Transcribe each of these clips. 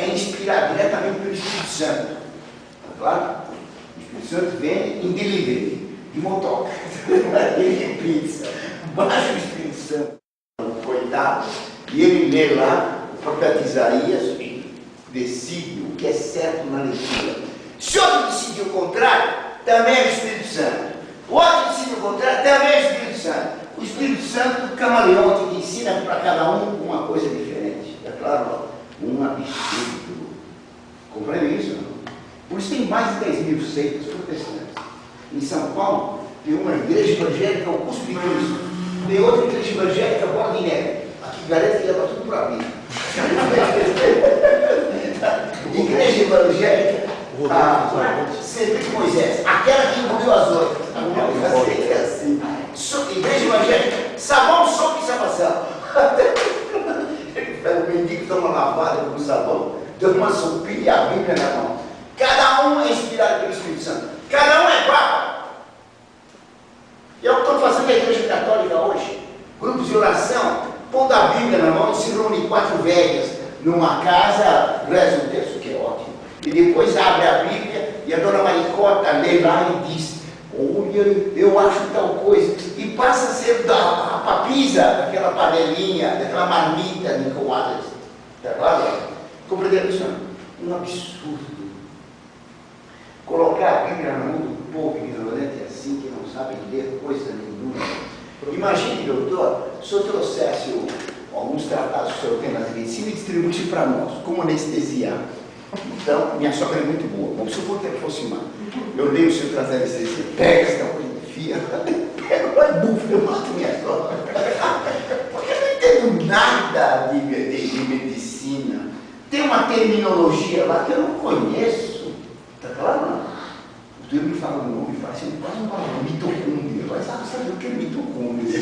é inspirado diretamente pelo Espírito Santo. Tá claro? O Espírito Santo vem em delivery, de motoca, de pizza. Baixa o Espírito Santo, coitado, e ele lê lá o profeta Isaías, decide o que é certo na leitura. Se outro decidir o contrário, também é o Espírito Santo. O outro decide o contrário, também é o Espírito Santo. O Espírito Santo, camaleão, que ensina para cada um uma coisa diferente. É claro, um absurdo. Compreende isso? Não? Por isso tem mais de 10.000 seitas protestantes. Em São Paulo, tem uma igreja evangélica, o Cuspe de Cristo. Tem outra igreja evangélica, Borda de Neve. Aqui garante que leva tudo para mim. Igreja evangélica, sempre de Moisés. Aquela que envolveu as outras. Eu sei que é assim. Igreja evangélica, sabão, sopa e salvação. O mendigo toma lavada com sabão, dando uma sopinha e a Bíblia na mão. Cada um é inspirado pelo Espírito Santo. Cada um é papa. E é o que estou fazendo na igreja católica hoje. Grupos de oração, pondo a Bíblia na mão, se reúnem 4 velhas numa casa, reza um texto, que é ótimo. E depois abre a Bíblia e a dona Maricota lê lá e diz: olha, eu acho tal coisa. E passa a ser a papisa daquela panelinha, daquela marmita de coadas. Está claro? Compreenderam isso? Um absurdo. Colocar a Bíblia na mão do povo ignorante assim, que não sabe ler coisa nenhuma. Imagine, doutor, se eu trouxesse alguns tratados que o senhor tem na medicina e distribuísse para nós, como anestesiar. Então, minha sogra é muito boa. Vamos supor que ela fosse uma. Eu leio o senhor trazer anestesia, pega essa coisa, enfia, pega uma bufa, eu mato minha sogra. Porque eu não entendo nada de medicina. Tem uma terminologia lá que eu não conheço. Está claro, não? O senhor me fala o nome, fala assim, quase uma palavra, mitocôndria. Mas sabe o que é mitocôndria?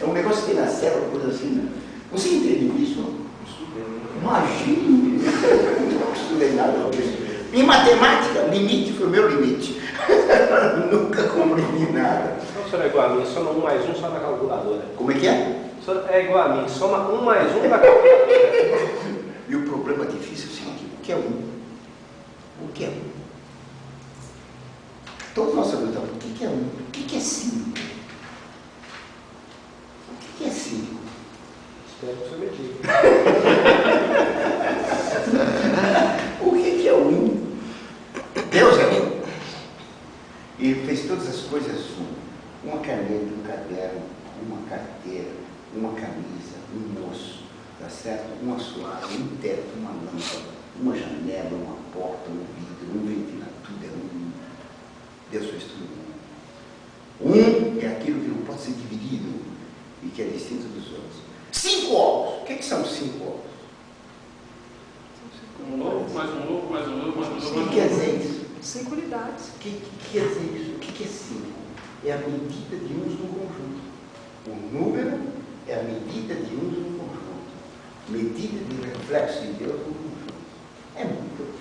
É um negócio que tem na célula, coisa assim, né? Você entende isso? Imagine! Não estudei nada disso. Em matemática, limite foi o meu limite. Nunca compreendi nada. Então o senhor é igual a mim, soma 1 mais 1 só na calculadora. Como é que é? O senhor é igual a mim, soma 1 mais 1 na calculadora. E o problema difícil é o seguinte: o que é 1? O que é 1? Todos nós sabemos o que é 1? O que é 5? O que é 5? Espero que o senhor me diga. O que é 1? Deus é 1. E fez todas as coisas 1. Uma caneta, um caderno, uma carteira, uma camisa, um moço, tá certo? Um assoalho, um teto, uma lâmpada, uma janela, uma porta, um vidro, um ventilador, tudo é 1. Deus fez tudo 1. 1 é aquilo que não pode ser dividido e que é distinto dos outros. 5 ovos. O que são 5 ovos? Um ovo, mais um ovo, mais um ovo, mais um ovo. O que quer dizer isso? 5 unidades. O que quer dizer isso? O que é 5? É a medida de uns no conjunto. O número é a medida de uns no conjunto. Medida de reflexo de Deus no conjunto. É muito.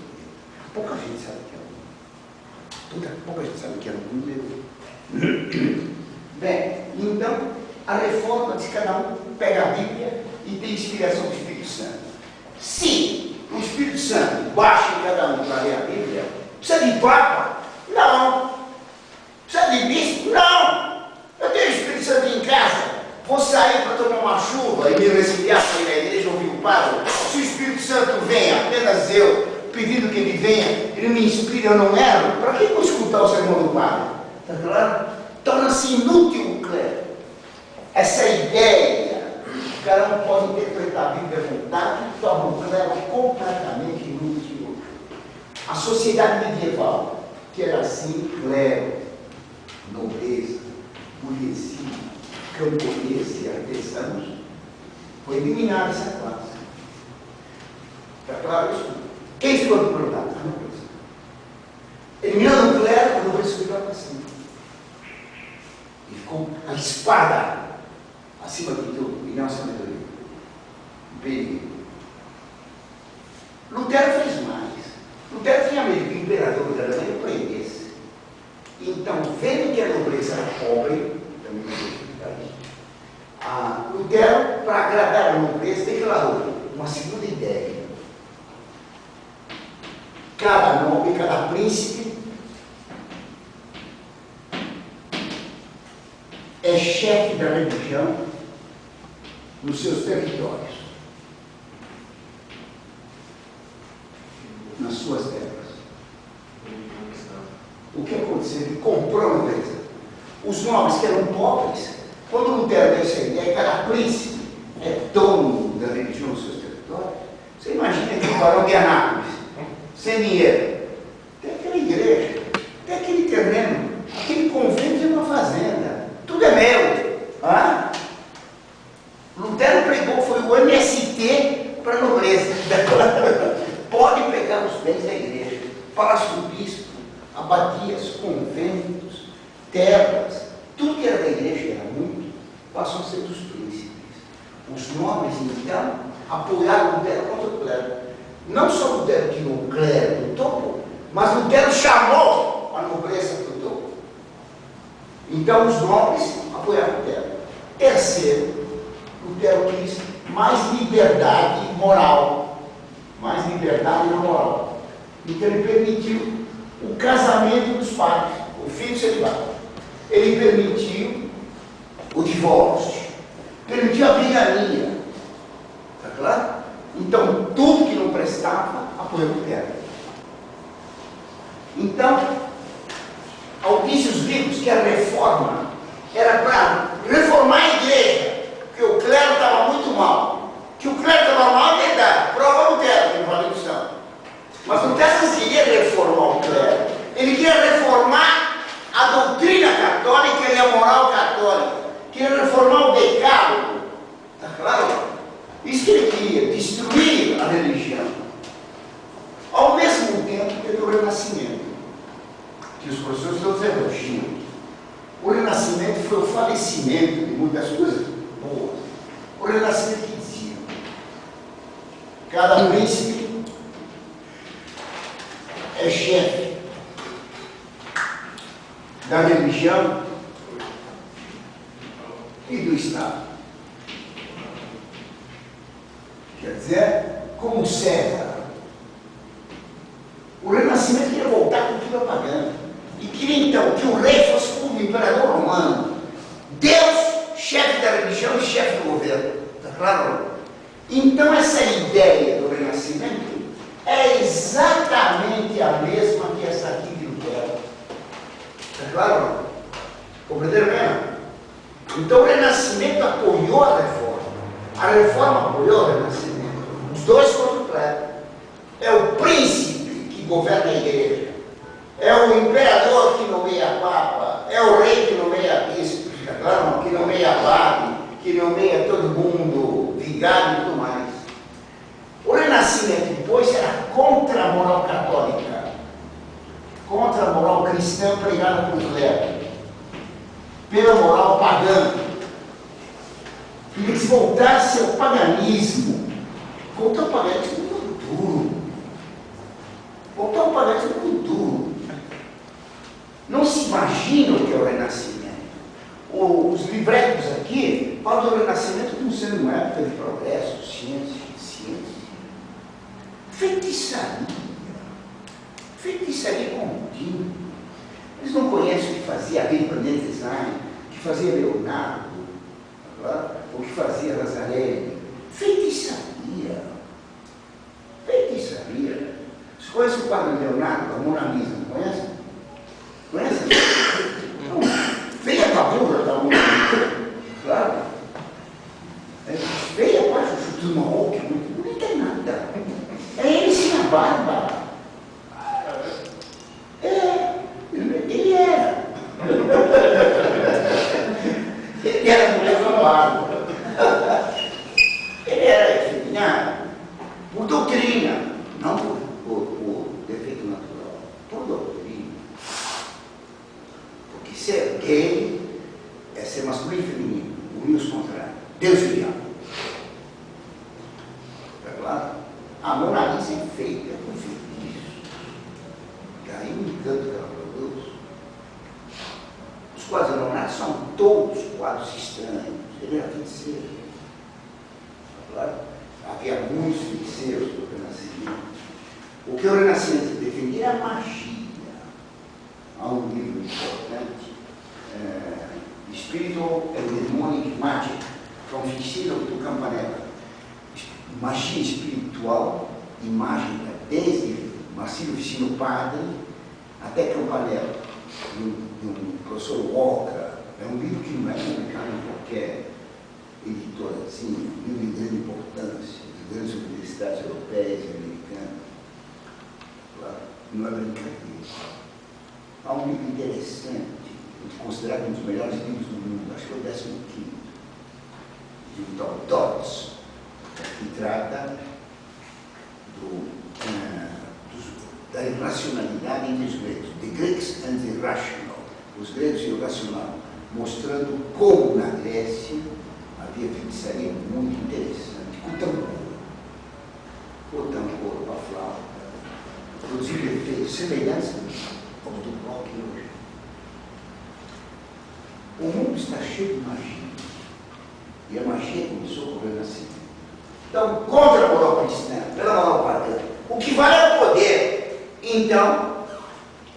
Pouca gente sabe o que é pouca gente sabe o que é um número. Bem, então, a reforma diz que cada um pega a Bíblia e tem inspiração do Espírito Santo. Se o Espírito Santo baixa em cada um para ler a Bíblia, precisa de papa? Não. Precisa de bispo? Não. Eu tenho o Espírito Santo em casa. Vou sair para tomar uma chuva e me resfriar para ir na igreja ouvir o padre. Se o Espírito Santo vem, apenas eu, pedindo que ele venha, ele me inspira, eu não erro, para que eu vou escutar o sermão do padre? Está claro? Torna-se inútil o clero. Essa ideia, o cara não pode interpretar a Bíblia à vontade, torna o clero completamente inútil. A sociedade medieval, que era assim, clero, nobreza, burguesia, camponeses e artesãos, foi eliminada essa classe. Está claro isso? Quem ficou do primeiro lado? A nobreza. Eliminando o clero, a nobreza subiu para cima. E ficou a espada acima de tudo, e não a sabedoria. Perigo. Lutero fez mais. Lutero tinha medo que o imperador da Alemanha prendesse. Então, vendo que a nobreza era pobre, também não deixa explicar isso, Lutero, para agradar a nobreza, declarou uma segunda ideia. Cada nobre, cada príncipe é chefe da religião nos seus territórios, nas suas terras. O que aconteceu? Ele comprou a nobreza. Os nobres que eram pobres, quando Lutero deu essa ideia, cada príncipe é dono da religião nos seus territórios. Você imagina que o barão de Anápolis, sem dinheiro, tem aquela igreja, tem aquele terreno, aquele convento é uma fazenda, tudo é meu. Ah? Lutero pregou, foi o MST para a nobreza. Pode pegar os bens da igreja, palácio do bispo, abadias, conventos, terras, tudo que era da igreja, era muito, passou a ser dos príncipes. Os nobres, então, apoiaram Lutero contra o clero. Não só Lutero tinha o clero do topo, mas Lutero chamou a nobreza do topo. Então os nobres apoiaram Lutero. Terceiro, Lutero quis mais liberdade moral. Mais liberdade na moral. Então ele permitiu o casamento dos pais, o filho celibato. Ele permitiu o divórcio, permitiu a bigamia. Está claro? Então, tudo que não prestava, apoiou Lutero. Então, disse os livros que a reforma era para reformar a igreja, que o clero estava muito mal. Que o clero estava mal é verdade, prova Lutero, que não vale lição. Mas Lutero não queria reformar o clero, ele queria reformar a doutrina católica e a moral católica, queria reformar o decálogo. Está claro? Isso que ele queria, destruir a religião. Ao mesmo tempo, teve o Renascimento, que os professores todos elogiam. O Renascimento foi o falecimento de muitas coisas boas. O Renascimento que dizia: cada príncipe é chefe da religião e do Estado. Quer dizer, como César. O Renascimento queria voltar à cultura pagã. E queria então que o rei fosse como o imperador romano. Deus, chefe da religião e chefe do governo. Está claro? Então essa ideia do Renascimento é exatamente a mesma que essa aqui de Lutero. Está claro? Compreenderam mesmo? Então o Renascimento apoiou a reforma. A reforma apoiou o Renascimento. Os dois contra o clero. É o príncipe que governa a igreja. É o imperador que nomeia Papa. É o rei que nomeia bispo. Fica claro? Que nomeia abade. Que nomeia todo mundo, vigário e tudo mais. O Renascimento depois era contra a moral católica. Contra a moral cristã pregada por clero. Pela moral pagã. Eles voltassem ao paganismo. Voltar ao paganismo muito duro. Voltar ao paganismo muito duro. Não se imagina o que é o Renascimento. Os livretos aqui falam do Renascimento como sendo uma época de progresso, ciência. Feitiçaria. Feitiçaria contínua. Eles não conhecem o que fazia Avenue Design, o que fazia Leonardo, o que fazia Lazarelli. Feitiçaria. Feitiçaria. Você conhece o quadro Leonardo, a Mona Lisa, não conhece? Conhece? Não. Feia com a burra da Mona Lisa. Claro. Feia com a chuchu de uma roupa, não tem nada. É ele sem a barba. Ele era. Ele era mulher com a barba. Ele era efeminado por doutrina, não por defeito natural, por doutrina. Porque ser gay é ser masculino e feminino, unir os contrários. Deus e diabo. Está claro? A Mona Lisa é feita com feitiço. Daí o encanto que ela produz. Os quadros Leonardo são todos quadros estranhos. Ele era feiticeiro. Claro, havia muitos feiticeiros do Renascimento. O que o Renascimento entender a magia. Há um livro importante, Spiritual and Demonic Magic, from Ficino to Campanella. Magia espiritual e mágica, desde Marcílio Ficino Padre até Campanella, de um professor Walker. É um livro que não é publicado em qualquer editora, assim, um livro de grande importância, de grandes universidades europeias e americanas. Claro, não é brincadeira. Há um livro interessante, considerado um dos melhores livros do mundo, acho que é o 15º, de um tal Dodds, que trata da irracionalidade entre os gregos, The Greeks and the Irrational, os gregos e o racional, mostrando como na Grécia havia feitiçaria muito interessante, com tambor, com a flauta, produzindo efeitos semelhantes aos do rock hoje. O mundo está cheio de magia, e a magia começou com o Renascimento. Então, contra a moral cristã, pela moral pagã, o que vale é o poder. Então,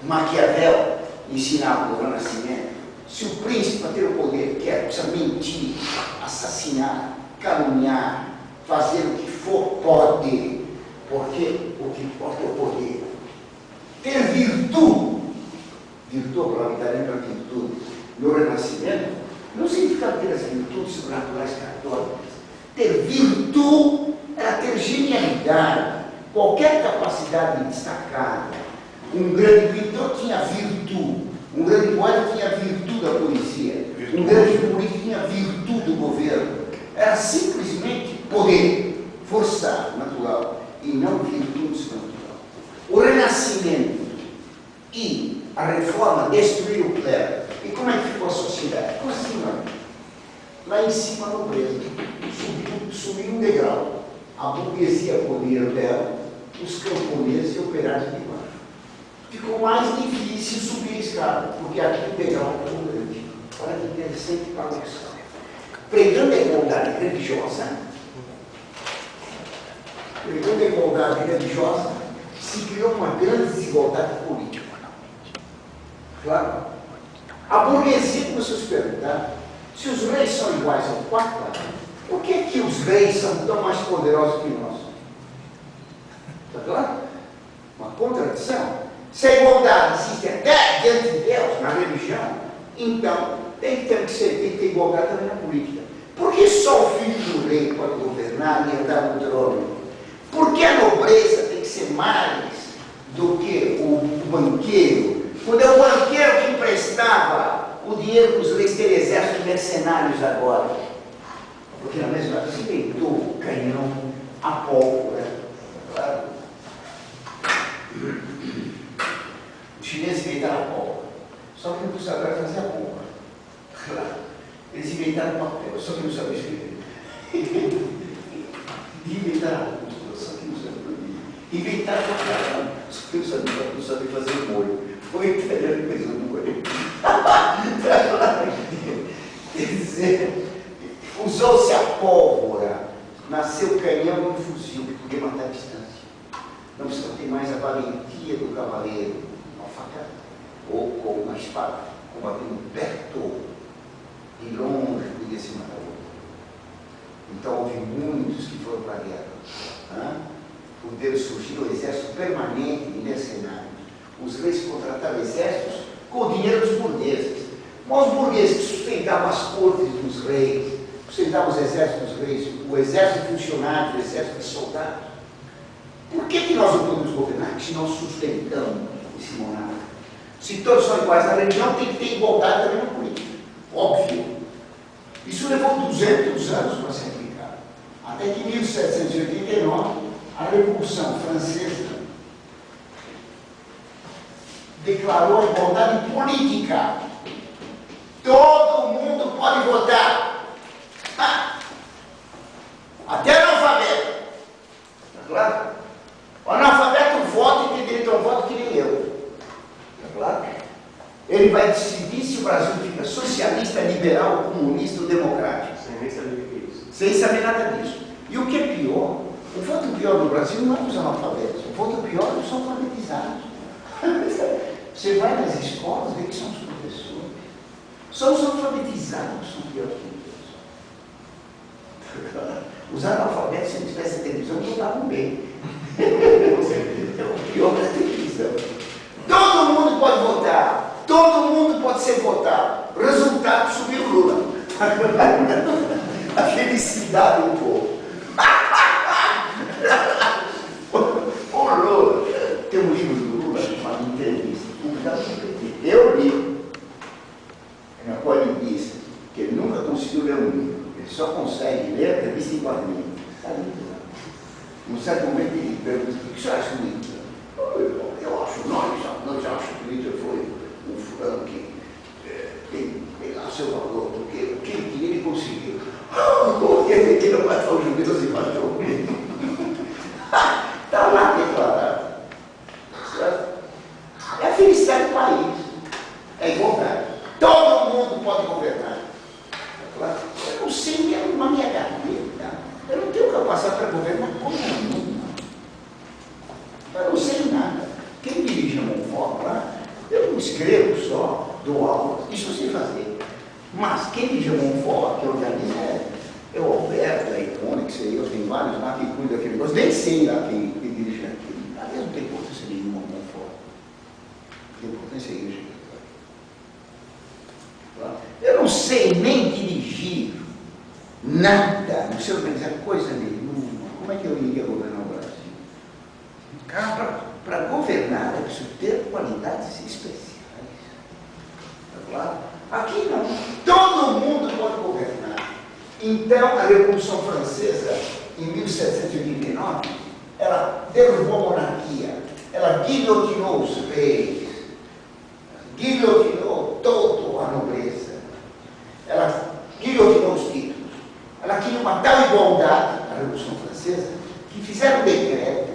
Maquiavel ensinava no Renascimento, se o príncipe, para ter o poder, quer, precisa mentir, assassinar, caluniar, fazer o que for, pode, porque o que importa é o poder. Ter virtude, virtude, a palavra italiana para virtude, no Renascimento, não significa ter as virtudes sobrenaturais católicas. Ter virtude era ter genialidade, qualquer capacidade destacada. Um grande pintor tinha virtude, um grande poeta tinha virtude da poesia, um grande político tinha virtude do governo. Era simplesmente poder, força natural, e não virtude sobrenatural. O Renascimento e a reforma destruiu o clero. E como é que ficou a sociedade? Ficou assim, lá em cima a nobreza, subiu um degrau. A burguesia poder dela, os camponeses e operários de baixo. Ficou mais difícil subir a escada, porque aqui o degrau é tão grande. Olha que interessante para o isso. Pregando a igualdade religiosa, se criou uma grande desigualdade política. Claro. A burguesia começou a se perguntar, se os reis são iguais ao Papa, por que que os reis são tão mais poderosos que nós? Está claro? Uma contradição. Se a igualdade existe até diante de Deus, na religião, então tem que ter igualdade também na política. Por que só o filho do rei pode governar e andar no trono? Por que a nobreza tem que ser mais do que o banqueiro? Quando é o banqueiro que emprestava o dinheiro para os reis terem exércitos mercenários agora. Porque na mesma época se inventou o canhão, a pólvora. Claro. Os chineses inventaram a pólvora. Só que não precisavam fazer a pólvora. Claro. Eles inventaram o papel, só que não sabiam escrever. Inventaram a música, só que não sabiam. Inventaram o papel, só que não sabiam fazer molho. Foi o italiano que fez o molho. Quer dizer, usou-se a pólvora, nasceu o canhão e o fuzil, que podia matar a distância. Não precisa ter mais a valentia do cavaleiro, uma faca ou com uma espada, combatendo perto, de longe, podia se matar o outro. Então houve muitos que foram para a guerra. Por Deus surgiu um exército permanente de mercenários. Os reis contrataram exércitos com o dinheiro dos burgueses. Mas os burgueses que sustentavam as cortes dos reis, sustentavam os exércitos dos reis, o exército de funcionários, o exército de soldados. Por que nós não podemos governar se nós sustentamos esse monarca? Se todos são iguais na religião, tem que ter igualdade também na política. Óbvio. Isso levou 200 anos para ser aplicado. Até que em 1789, a Revolução Francesa declarou a igualdade política. Todo mundo pode votar. Até analfabeto. Está claro? O analfabeto vota e tem direito ao voto que nem eu. Está claro? Ele vai decidir se o Brasil fica socialista, liberal, comunista ou democrático. Sem nem saber o que é isso. Sem saber nada disso. E o que é pior? O voto pior no Brasil não é dos analfabetos. O voto pior é dos alfabetizados. Você vai nas escolas, vê que são os professores. São os alfabetizados que são piores que Deus. Os analfabetos, se eles tivessem televisão, não estavam bem. É o pior da televisão. Todo mundo pode votar. Todo mundo pode ser votado. Resultado, subiu o Lula. A felicidade do povo. O Lula, tem um livro do Lula que fala entrevista, publicado no PT. Eu li, na qual ele disse que ele nunca conseguiu ler um livro, ele só consegue ler a entrevista em quadrinhos. Sabe? Num certo momento ele pergunta: o que você acha do Hitler? Eu acho, nós achamos que o Hitler foi um fulano que tem lá seu valor, porque o que ele queria ele conseguiu. Ele queria matar os judeus e matou ele. Está lá declarado. É a felicidade do país. É igualdade. Todo mundo pode governar. Eu não sei, é uma minha gaveta. Eu não tenho capacidade para governar coisa nenhuma. Eu não sei nada. Quem dirige a Monfort lá, eu não escrevo só, dou aula, isso eu sei fazer. Mas quem dirige a Monfort, que organiza, é o Alberto, a Icônix, eu tenho vários lá que cuidam daquele negócio, nem sei lá quem dirige aquilo. Aliás, não tem importância nenhuma Monfort. Tem importância a igreja. Eu não sei nem dirigir nada, não sei organizar coisa nenhuma. Como é que eu iria governar o Brasil? Cara, para governar é preciso ter qualidades especiais. Tá claro? Aqui não. Todo mundo pode governar. Então, a Revolução Francesa, em 1789, ela derrubou a monarquia. Ela guilhotinou os reis. Guilhotinou toda a nobreza. Ela guilhotinou os títulos. Ela queria uma tal igualdade, a Revolução Francesa, que fizeram um decreto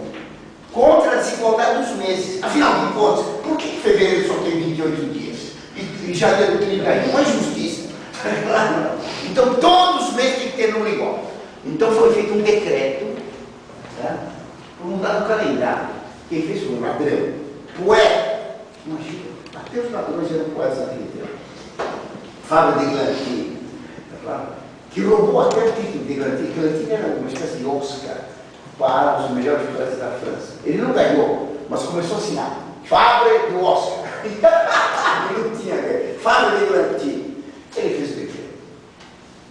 contra a desigualdade dos meses. Afinal de contas, por que fevereiro só tem 28 dias? E janeiro 31? Uma injustiça. Então, todos os meses tem que ter número igual. Então, foi feito um decreto, tá? Por mudar o calendário. Quem fez foi um ladrão. Poeta. Imagina, até os ladrões eram poetas naquele tempo. Fábio de Glantin, tá? Que roubou até o título de Glantin. Glantin era uma espécie de Oscar para os melhores poetas da França. Ele não ganhou, mas começou a assinar. Fábio do Oscar. Ele não tinha ganho. Fábio de Glantin. Ele fez o decreto.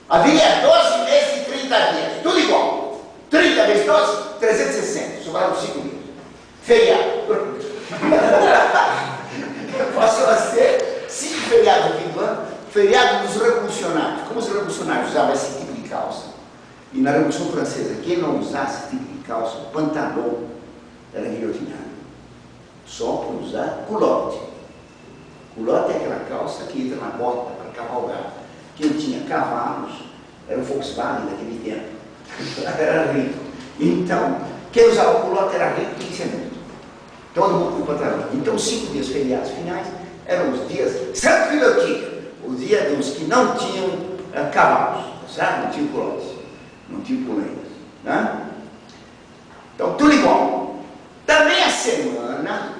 Havia 12 meses e 30 dias. Tudo igual. 30 vezes 12, 360. Sobraram 5 dias. Feriado. Passou a ser 5 feriados no fim do ano. Feriado dos revolucionários. Como os revolucionários usavam esse tipo de calça? E na Revolução Francesa, quem não usasse esse tipo de calça, pantalão, era guilhotinado. Só por usar culotte. Culotte é aquela calça que entra na bota para cavalgar. Quem tinha cavalos era o Volkswagen daquele tempo. Era rico. Então, quem usava culotte era rico, tinha que ser muito. Todo mundo com pantalão. Então, os 5 dias feriados finais eram os dias Saint-Philotique, os dias dos que não tinham cavalos, sabe? Não tinham culottes, não tinham poleiras. Né? Então, tudo igual. Também a semana,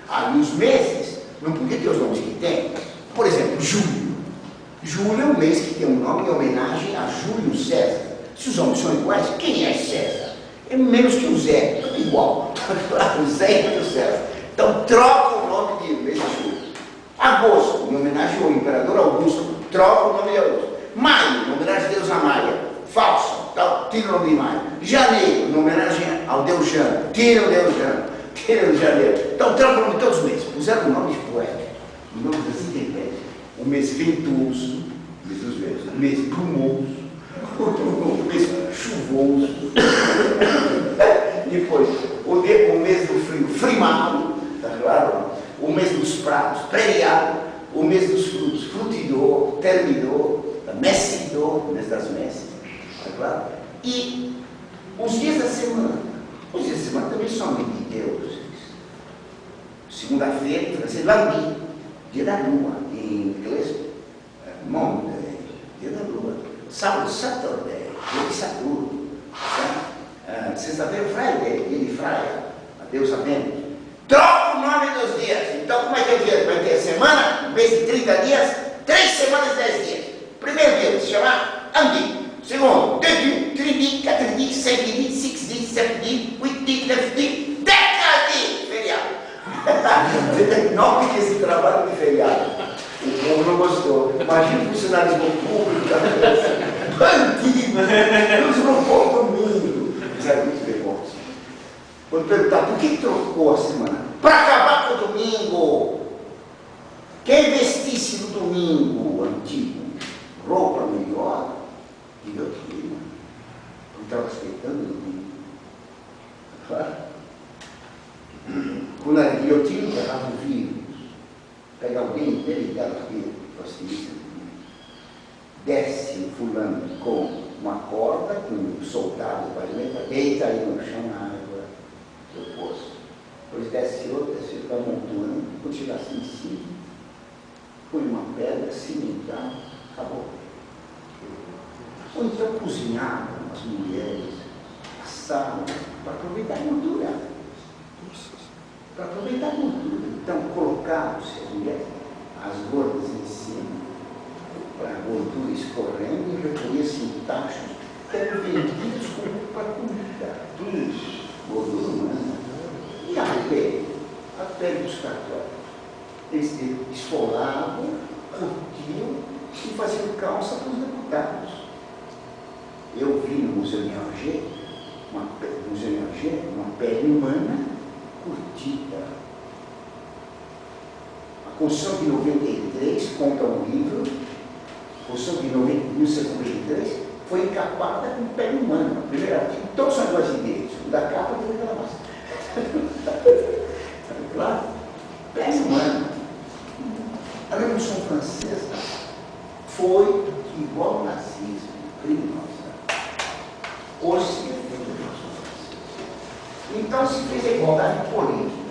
ali os meses, não podia ter os nomes que tem. Por exemplo, julho. Julho é um mês que tem um nome em homenagem a Júlio César. Se os nomes são iguais, quem é César? É menos que o Zé, tudo igual. O Zé e o César. Então, troca o nome de mês de julho. Agosto, em homenagem ao imperador Augusto, troca o nome de Augusto. Maio, em homenagem a Deus Maia, falso, então, tira o nome de Maio. Janeiro, em homenagem ao Deus Jano, tira o Deus Jano, tira o Janeiro. Então, troca o nome de todos os meses. Puseram nomes poéticos, o nome das intempéries. O mês ventoso, o mês dos ventos, o mês brumoso, o mês chuvoso. Depois, o mês do frio, frimado, tá claro? O mês dos pratos, preriado, o mês dos frutos, frutidor, termidor, messidor, o mês das messes, tá claro? E os dias da semana. Os dias da semana também são de Deus. Segunda-feira, em francês, lundi, dia da lua, em inglês, Monday, dia da lua. Sábado, Saturday, dia de Saturno. Tá? Sexta-feira, Friday, dia de Fraia, a Deus amém. Troca o nome dos dias. Então, Sabe como é que é o dia? Vai ter a semana, mês de 30 dias, 3 semanas e 10 dias. Primeiro dia, se chama Andi. Segundo, 2 dias, 3 dias, 4 dias, 5 dias, 6 dias, 7 dias, 8 dias, 9 dias, 10 dias, feriado. 9 dias de trabalho de feriado. O povo não gostou. Imagina o funcionalismo público da criança. Bandido! Eles não vão domingo. Fizeram muito vergonha. Quando perguntar por que trocou a semana? Para acabar com o domingo. Quem vestisse no domingo antigo roupa melhor, guilhotina. Não estava respeitando o domingo. Claro. Quando era guilhotina, pegava o vírus. Pega alguém inteiro e dá aqui, desce o fulano com uma corda, com um soldado para alimentar, deita aí no chão na água do poço. Depois desce outro para amontoando, quando chegar assim em cima, põe uma pedra, cimentar, acabou. Ou então cozinhavam as mulheres, assavam, para aproveitar a gordura. Para aproveitar a gordura. Então colocavam-se as mulheres, as gordas em cima, para a gordura escorrendo e recolher-se em tachos que eram vendidos como para comida. Gordura humana. E a pele dos católicos. Eles esfolavam, curtiam e faziam calça para os deputados. Eu vi no Museu de Angers, uma pele humana curtida. A Constituição de 93, conta um livro, a Constituição de 1993, foi encapada com pele humana. O primeiro artigo, todos são iguais de direitos. O da capa tem aquela massa. Claro? Pele humana. A Revolução Francesa foi igual ao nazismo, criminosa. Hoje se defende a Revolução Francesa. Então se fez a igualdade política.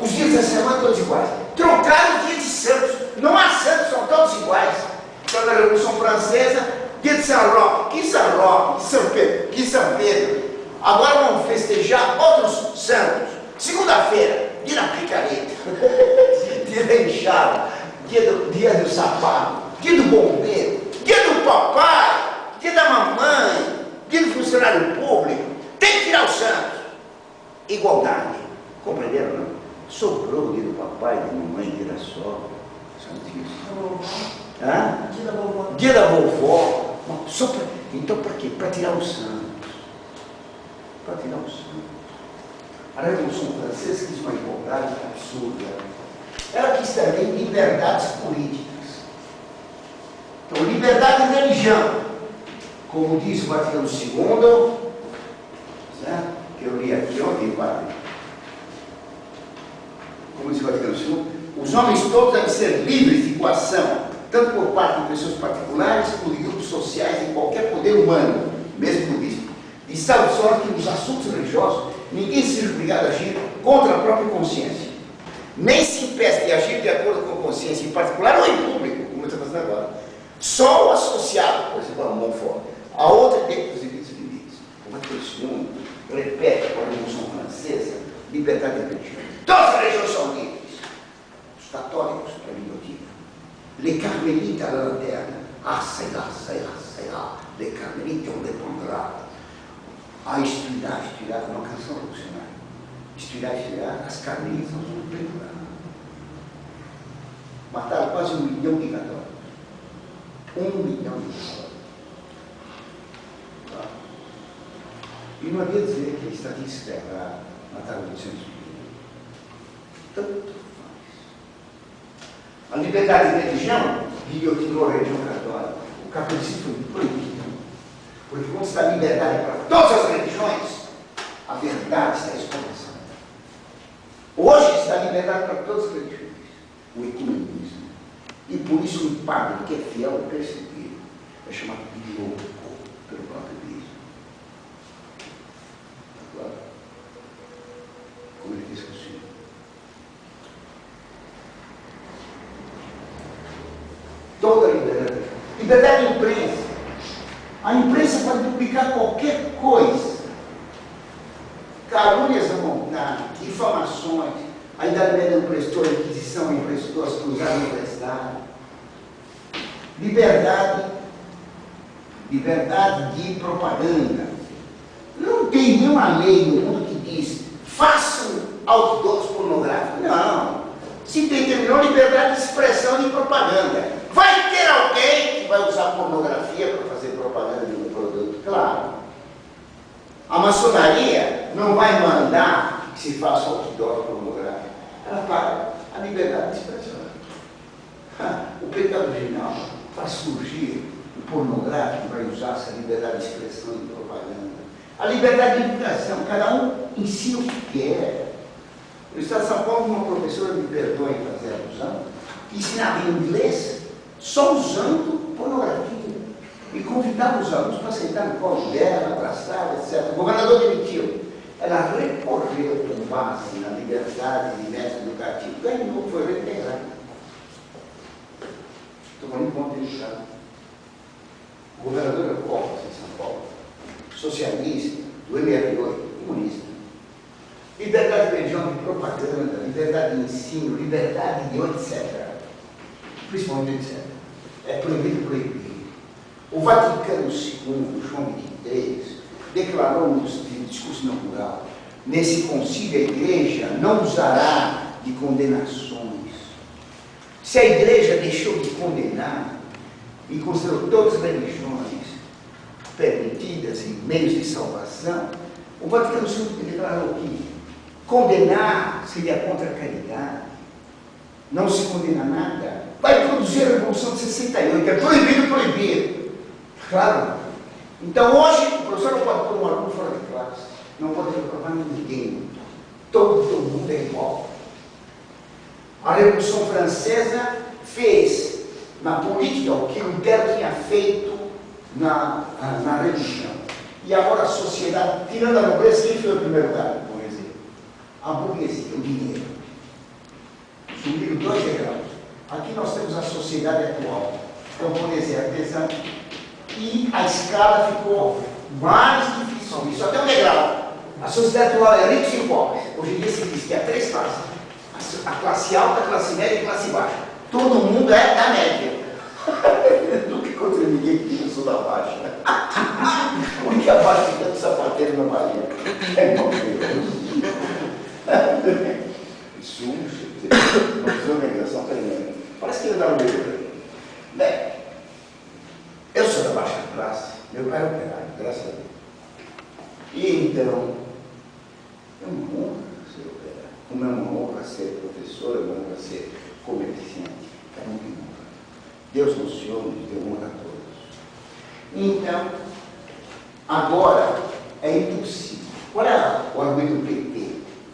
Os dias da semana todos iguais. Trocaram o dia de santos. Não há santos, são todos iguais. Então na Revolução Francesa, dia de São Roque, que São Roque, que São Pedro, que São Pedro. Agora vamos festejar outros santos. Segunda-feira, dia da picareta, dia da enxada, dia do sapato, dia do bombeiro, dia do papai, dia da mamãe, dia do funcionário público. Tem que tirar os santos. Igualdade. Compreenderam, não? Sobrou o dia do papai, da mamãe, dia da sogra. Dia da vovó. Então para quê? Para tirar os santos. Para tirar os santos. A Revolução Francesa quis uma igualdade absurda. Ela quis também liberdades políticas. Então, liberdade de religião. Como diz o Vaticano II, certo? Que eu li aqui ontem, padre. Como diz o Vaticano II, os homens todos devem ser livres de coação, tanto por parte de pessoas particulares como de grupos sociais e qualquer poder humano, mesmo budista. De tal sorte que nos assuntos religiosos ninguém seja obrigado a agir contra a própria consciência. Nem se impeça de agir de acordo com a consciência em particular ou em público, como eu estou fazendo agora. Só o associado, por exemplo, a Montfort, a outra dentro dos limites. Como é que eu repete com a Revolução Francesa, liberdade de religião. Todas as religiões são livres. Os católicos, para mim, eu digo. Les carmélites à la lanterne. Ah, c'est là. Les carmélites ont dépendra. A estudar, uma canção revolucionária. Estudar, as carmelitas não vão pendurar. Mataram quase 1 milhão de católicos. 1 milhão de católicos. Tá? E não havia dizer que a estatística era mataram 800 mil. Tanto faz. A liberdade de religião guilhotinou a religião católica. O catolicismo foi proibido. Porque quando está a liberdade para todas as religiões, a verdade está exposta. Hoje está a liberdade para todas as religiões. O ecumenismo. E por isso um padre que é fiel ao perseguido é chamado de louco pelo próprio Cristo. Agora, como ele disse com o Senhor. Toda a liberdade. Liberdade de imprensa. A imprensa pode publicar qualquer coisa. Calúnias a montar, difamações. A Idade Média emprestou, a Inquisição emprestou, as cruzadas emprestaram. Liberdade de propaganda. Não tem nenhuma lei no mundo que diz façam outdoors pornográficos. Não. Se determinou liberdade de expressão e de propaganda. Vai ter alguém que vai usar pornografia para fazer propaganda de um produto? Claro. A maçonaria não vai mandar que se faça outdoor pornográfico. Ela paga a liberdade de expressão. O pecado original faz surgir o pornográfico, vai usar essa liberdade de expressão e propaganda. A liberdade de educação, cada um ensina o que quer. No estado de São Paulo, uma professora, me perdoe fazer alusão, que ensinava inglês só usando pornografia. E convidava os alunos para sentar no colo dela, abraçar, etc. O governador demitiu. Ela recorreu com base na liberdade de método educativo. Ganhou, foi reiterado. Estou falando de ponto delicado. O governador é Covas, em São Paulo. Socialista, do MR8, comunista. Liberdade de religião, de propaganda, liberdade de ensino, liberdade de etc. Principalmente etc. É proibido proibir. O Vaticano II, João XXIII, declarou no discurso inaugural: nesse concílio a Igreja não usará de condenações. Se a Igreja deixou de condenar e considerou todas as religiões permitidas em meios de salvação, o Vaticano II declarou que condenar seria contra a caridade. Não se condena nada. Vai produzir a Revolução de 68, é proibido proibir. Claro. Então hoje o professor não pode pôr um aluno fora de classe, não pode reprovar ninguém. Todo mundo é igual. A Revolução Francesa fez na política o que Lutero tinha feito na religião. E agora a sociedade, tirando a nobreza, quem foi o primeiro lugar? Por exemplo, a burguesia, o dinheiro. Subiram 2 degraus. Aqui nós temos a sociedade atual. Camponês e artesão. E a escala ficou mais difícil. Isso até um degrau. A sociedade atual é ricos e pobres. Hoje em dia se diz que há 3 classes. A classe alta, a classe média e a classe baixa. Todo mundo é da média. Nunca encontrei ninguém que diga sou da baixa. O único abaixo que tem sapateiro na Bahia. É igual isso, não precisa de migração tremenda. Parece que ele dá um beijo. Bem, eu sou da baixa classe, meu pai é operário, graças a Deus. E então, é uma honra ser operário. Como é uma honra ser professor, é uma honra ser comerciante. Cada um tem honra. Deus nos Senhor nos deu honra a todos. Então, agora é impossível. Qual é o argumento do PT,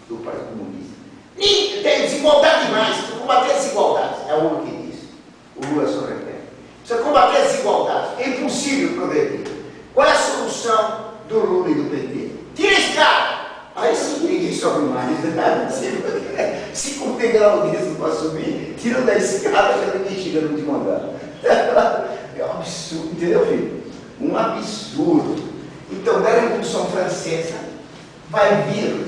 do Partido Comunista? Tem desigualdade demais, precisa combater as desigualdades. É o Lula que diz. O Lula só repete. Precisa combater as desigualdades. É impossível progredir. Qual é a solução do Lula e do PT? Tira esse cara! Aí sim ninguém sobe mais. Se com degrau mesmo para subir, tira da escada, já ninguém chega no último andar. É um absurdo, entendeu, filho? Um absurdo. Então, da Revolução Francesa vai vir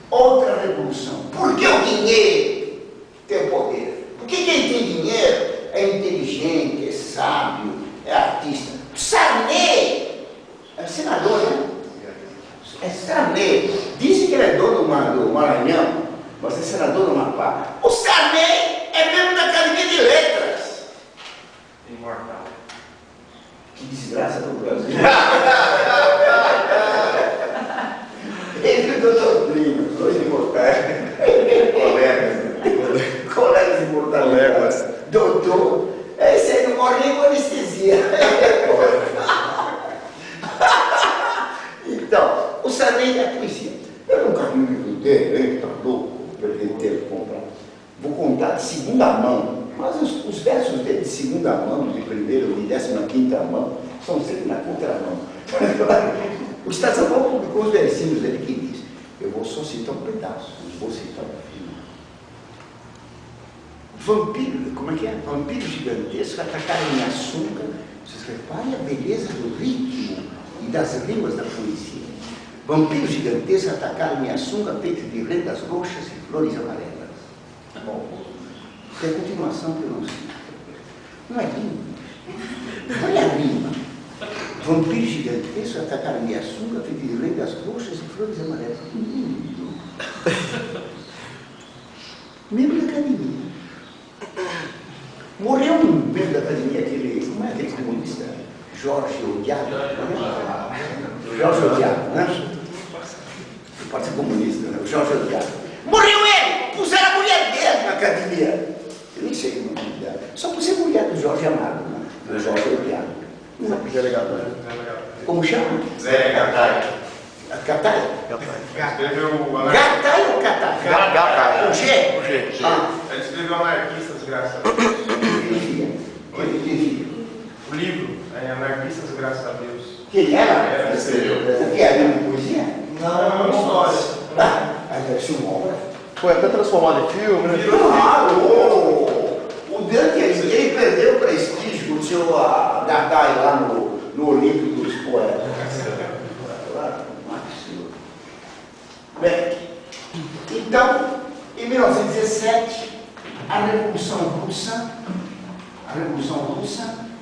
outra revolução. Porque o dinheiro tem poder. Porque quem tem dinheiro é inteligente, é sábio, é artista. Sarney é senador, né? É Sarney. Dizem que ele é dono do Maranhão, mas é senador do Amapá. O Sarney é membro da Academia de Letras. Imortal. Que desgraça do Brasil. Ele é doutor Plínio, 2 imortais. Colegas imortais. Doutor. Esse aí não morre nem com anestesia. Então, o Sarney é poesia. Eu nunca vi um livro dele, tá louco, perder tempo comprar. Vou contar de segunda mão, mas os versos dele de segunda mão, de primeira ou de 15ª mão, são sempre na contramão. O Estado de São Paulo publicou os versinhos dele que diz: eu vou só citar um pedaço, não vou citar o final. Vampiro, como é que é? Vampiro gigantesco atacaram em açúcar. Vocês reparem a beleza do ritmo e das rimas da poesia. Vampiros gigantescos atacaram em açúcar feito de rendas roxas e flores amarelas. Bom, tem continuação que eu não sei. Não é lindo? Olha a rima. Vampiro gigantesco atacaram minha sunga, feito de rei das roxas e flores amarelas. Que lindo. Membro da academia. Morreu um membro da academia, aquele, como é aquele comunista? Jorge Odiado. Jorge Odiado, né? O Partido Comunista, né? O Jorge Odiado. Morreu ele! Puseram a mulher dele na academia. Eu nem sei o nome dela. Só por ser mulher do Jorge Amado, né? Do Jorge Odiado. Delegado. Como chama? Zé Gatai. Catai? Escreveu o Gatai ou Catai? Gatai. Com G? Ah, Ele escreveu Anarquistas, graças a Deus. ele dizia. O livro é Anarquistas, graças a Deus. Quem era? Ele escreveu. O que era? Uma poesia? Não, história. Ah, deve ser uma obra. Foi até transformado em filme, né? Claro! O Dante Alighieri perdeu o prestígio do seu Gatai lá no Olímpico dos Poetas. Claro, absurdo. Bem, então, em 1917, a Revolução Russa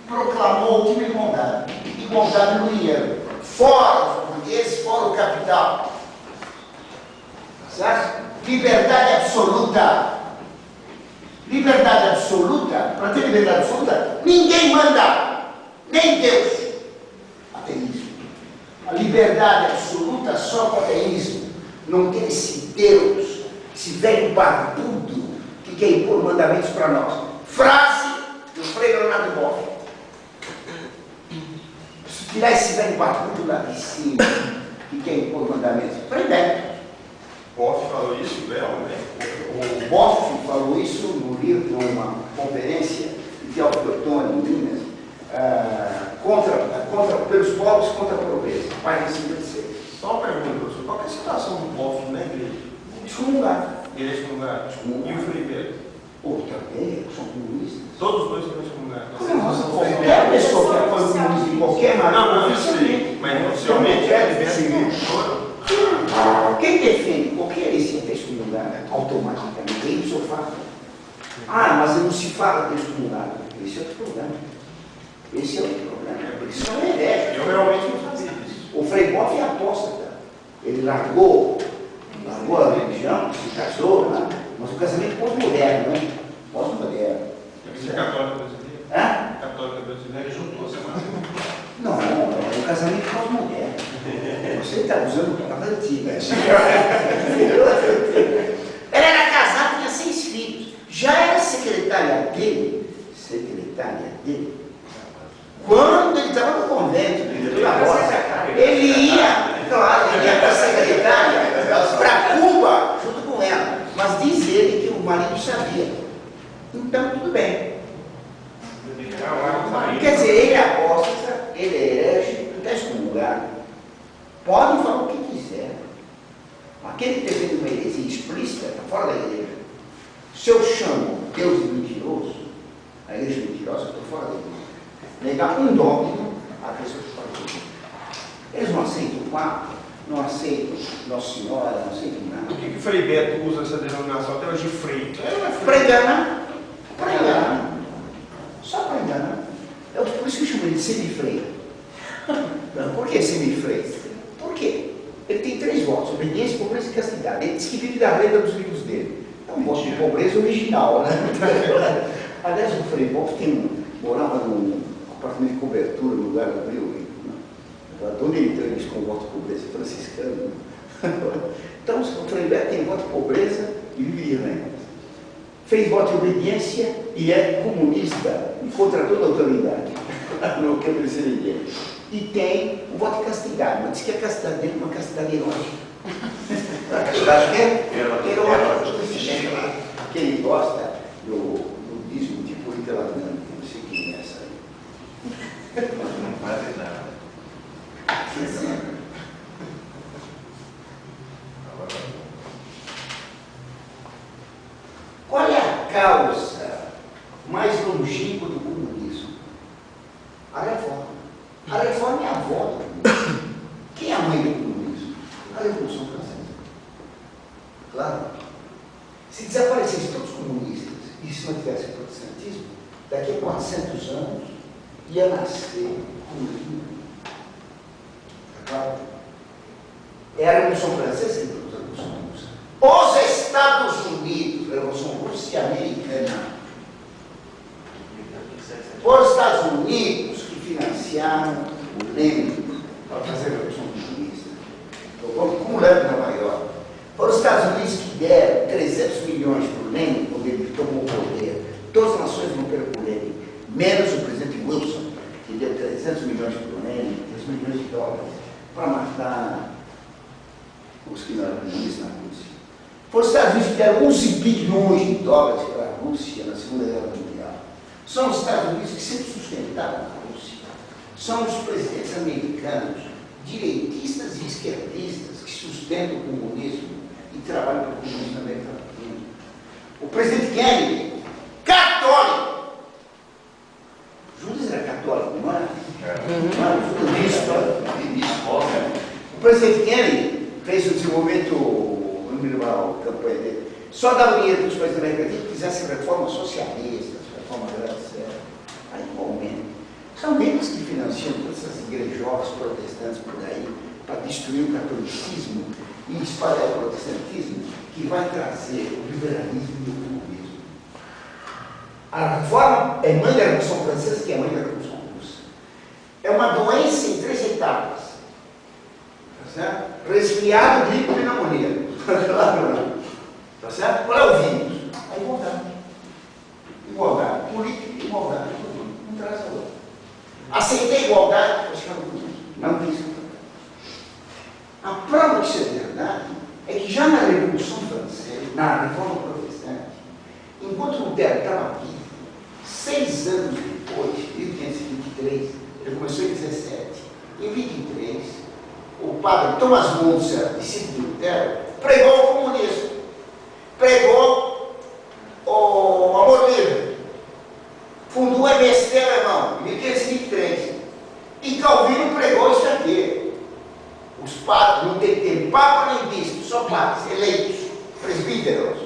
proclamou uma igualdade no dinheiro. Fora os burgueses, fora o capital. Certo? Liberdade absoluta. Liberdade absoluta, para ter liberdade absoluta, ninguém manda, nem Deus. Ateísmo. A liberdade absoluta só com ateísmo. Não tem esse Deus, esse velho barbudo que quer impor mandamentos para nós. Frase do Frei Leonardo Boff. Se tirar esse velho barbudo lá de cima, que quer impor mandamentos, Frei Beto. Boff falou isso, né? O Boff falou isso no livro, numa conferência de Teófilo em Minas, pelos pobres contra a pobreza, página 56. Só uma pergunta, professor. Qual que é a situação do Boff na igreja? Excomungado. Ele é excomungado. E o Frei Beto? Ou também, são comunistas. Todos os dois são excomungados. Nossa, qualquer pessoa que apoia o comunismo de qualquer maneira, Não, eu sei. Mas oficialmente quem defende qualquer heresia está excomungado automaticamente, é isso eu falo. Ah, mas não se fala de excomungado. Esse é outro problema. Esse é outro problema. Eles são heréticos. eu realmente não sabia disso. O Frei Boff é apóstata. Ele largou a religião, se casou, né? Mas o casamento pós-moderno, né? Pós-moderno. Você é católica brasileira? Hã? Católica brasileira juntou essa massa. Não, é um casamento pós-moderno. Você está usando a palavra antiga. Ela era casada, tinha 6 filhos. Já era secretária dele, quando ele estava no convento, ele ia, claro, ele ia para a secretária, para Cuba, junto com ela. Mas diz ele que o marido sabia. Então, tudo bem. Quer dizer, ele é apóstata, ele é herege, está excomungado. Podem falar o que quiser. Aquele que defende uma heresia explícita está fora da igreja. Se eu chamo Deus de mentiroso, a igreja mentirosa, eu estou fora da igreja. Negar um dogma, a pessoa está fora da igreja. Eles não aceitam o Papa, não aceitam Nossa Senhora, não aceitam nada. Por que o Frei Beto usa essa denominação até hoje de Frei? Para enganar. Para enganar. Só para enganar. Por isso que eu chamo ele de semifreio. Por que semifreio? Por quê? Ele tem 3 votos: obediência, pobreza e castidade. Ele diz que vive da renda dos livros dele. É um voto de pobreza original, né? Aliás, o Frei Boff morava num apartamento de cobertura no lugar do Rio. Onde ele entrou isso com o voto de pobreza franciscano. Então, o Frei Beto tem voto de pobreza e vive de renda. Fez voto de obediência e é comunista e contra toda a autoridade. Não quer obedecer ninguém. E tem o voto de castidade, mas diz que a castidade dele é uma castidade erótica. A castidade que é? Erótica. Que ele gosta do budismo tipo Italanã, não sei quem é essa aí. Não faz nada. Qual é a causa mais longínqua do comunismo? A reforma. A reforma é a avó do comunismo. Quem é a mãe do comunismo? A Revolução Francesa. Claro. Se desaparecessem todos os comunistas e se não tivesse o protestantismo, daqui a 400 anos ia nascer comunismo. Claro. É a Revolução Francesa que produz a Revolução Russa. Os Estados Unidos, a Revolução Russa e Americana. Os Estados Unidos que financiaram o Lenin para fazer a Revolução Comunista. Como lembra Nova York? Foram os Estados Unidos que deram 300 milhões para o Lenin quando ele tomou o poder. Todas as nações morreram por Lenin, menos o presidente Wilson, que deu 300 milhões para o Lenin, 3 milhões de dólares, para matar os que não eram comunistas na Rússia. Foram os Estados Unidos que deram 11 bilhões de dólares para a Rússia na Segunda Guerra Mundial. São os Estados Unidos que sempre sustentaram a Rússia. São os presidentes americanos, direitistas e esquerdistas, que sustentam o comunismo e trabalham para o comunismo na América Latina. O presidente Kennedy, católico. Judas era católico, não era? O presidente Kennedy fez o desenvolvimento, não me lembro a campanha dele, só dava dinheiro para os países da América Latina que fizessem reformas socialistas, reformas grandes, aí igualmente. São eles que financiam todas essas igrejolas protestantes por aí, para destruir o catolicismo e espalhar o protestantismo, que vai trazer o liberalismo e o comunismo. A reforma é mãe da Revolução Francesa, que é mãe da Revolução Russa. É uma doença em 3 etapas. Tá certo? Resfriado, gripe e pneumonia. Tá certo? Qual é o vírus? A igualdade. Igualdade política e igualdade econômica. Um traz a outra. Aceitei a igualdade, acho que não quis. A prova que isso é verdade é que já na Revolução Francesa, na Reforma Protestante, enquanto Lutero estava vivo, 6 anos depois, 1523, ele começou em 17, em 23, o padre Thomas Müntzer, discípulo de Lutero, pregou o comunismo, pregou o amor livre, fundou o MST alemão, em 1523, e Calvino pregou isso aqui. Os padres não tem papa nem bispo, só padres eleitos, presbíteros.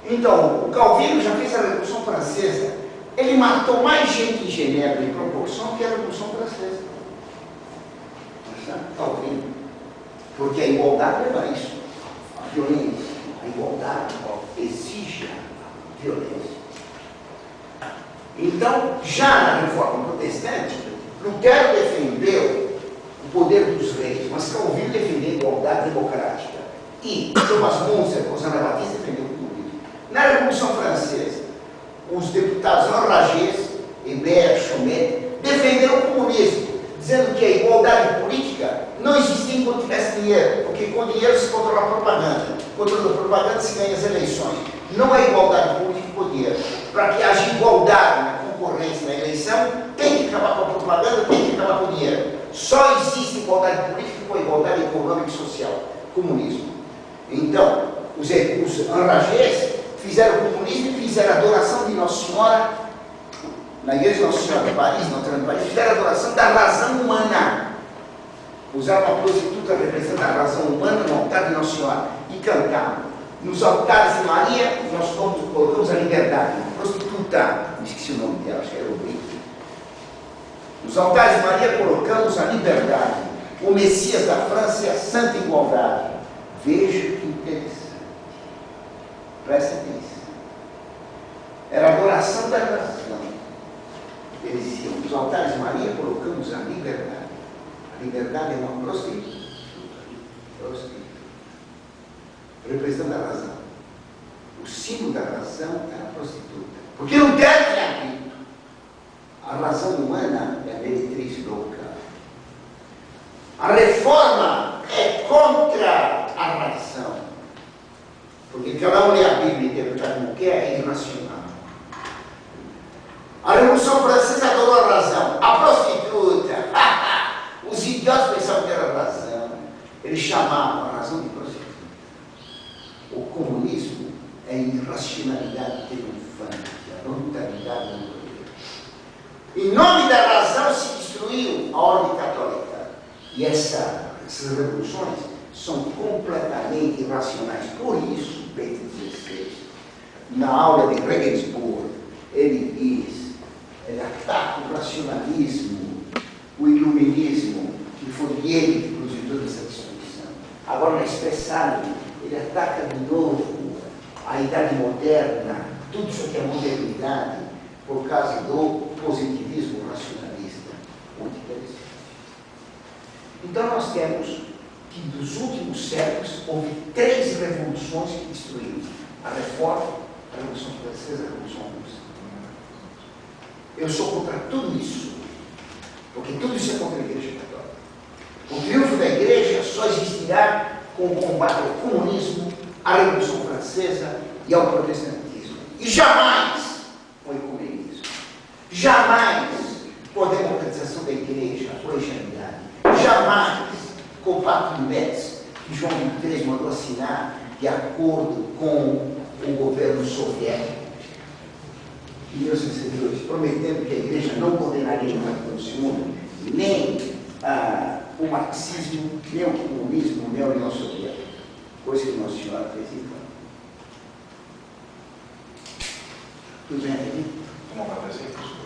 Então, o Calvino já fez a Revolução Francesa, ele matou mais gente em Genebra em proporção que a Revolução Francesa. Calvino. Porque a igualdade leva a isso, a violência. A igualdade exige a violência. Então, já na Reforma Protestante, Lutero defendeu o poder dos reis, mas Calvino defendeu a igualdade democrática. E Thomas Müntzer, os anabatistas, defendeu o comunismo. Na Revolução Francesa, os deputados Enragés, Hébert, Chomet, defenderam o comunismo, dizendo que a igualdade política não existia enquanto tivesse dinheiro, porque com dinheiro se controla a propaganda, controla a propaganda se ganha as eleições. Não há igualdade política com dinheiro. Para que haja igualdade na concorrência, na eleição, tem que acabar com a propaganda, tem que acabar com o dinheiro. Só existe igualdade política com a igualdade econômica e social, comunismo. Então, os Enragés fizeram o comunismo e fizeram a adoração de Nossa Senhora, na igreja de Nossa Senhora de Paris, Notre-Dame de Paris, fizeram a adoração da razão humana. Usaram uma prostituta representando a razão humana no altar de Nossa Senhora e cantavam. Nos altares de Maria, nós colocamos a liberdade. Uma prostituta, me esqueci o nome dela, acho que era o Brito. Nos altares de Maria colocamos a liberdade. O Messias da França é a santa igualdade. Veja que interessante. Presta atenção. Era a adoração da razão. Eles diziam, nos altares de Maria colocamos a liberdade. A liberdade é uma prostituta. Representando a razão. O símbolo da razão é a prostituta. Porque não deve ter dito. A razão humana é a meretriz louca. A reforma é contra a razão. Porque cada um lê a Bíblia e interpreta como quer, é irracional. A Revolução Francesa adorou a razão. A prostituta. Os idiotas pensavam que era a razão. Eles chamavam a razão de prostituta. O comunismo é irracionalidade triunfante, a brutalidade do poder. Em nome da razão se destruiu a ordem católica. E essas revoluções são completamente irracionais. Por isso, Bento XVI na aula de Regensburg, ele diz, ele ataca o racionalismo, o iluminismo, que foi ele que produziu toda essa destruição. Agora, na Expressado, ele ataca de novo a Idade Moderna, tudo isso que é modernidade, por causa do positivismo racionalista. Muito interessante. Então, nós temos que, dos últimos séculos, houve 3 revoluções que destruíram a Reforma, a Revolução Francesa, a Revolução Russa. Eu sou contra tudo isso, porque tudo isso é contra a Igreja Católica. O triunfo da Igreja só existirá com o combate ao comunismo, à Revolução Francesa e ao protestantismo. E jamais com o ecumenismo. Jamais com a democratização da Igreja, a colegialidade. Jamais com o Pacto de Metz, que João XXIII mandou assinar de acordo com o governo soviético em 1962, prometendo que a Igreja não condenaria o revolucionismo, nem o marxismo, nem o comunismo, nem a União Soviética, coisa que Nossa Senhora fez em campo. Tudo bem aqui? Vamos acontecer isso.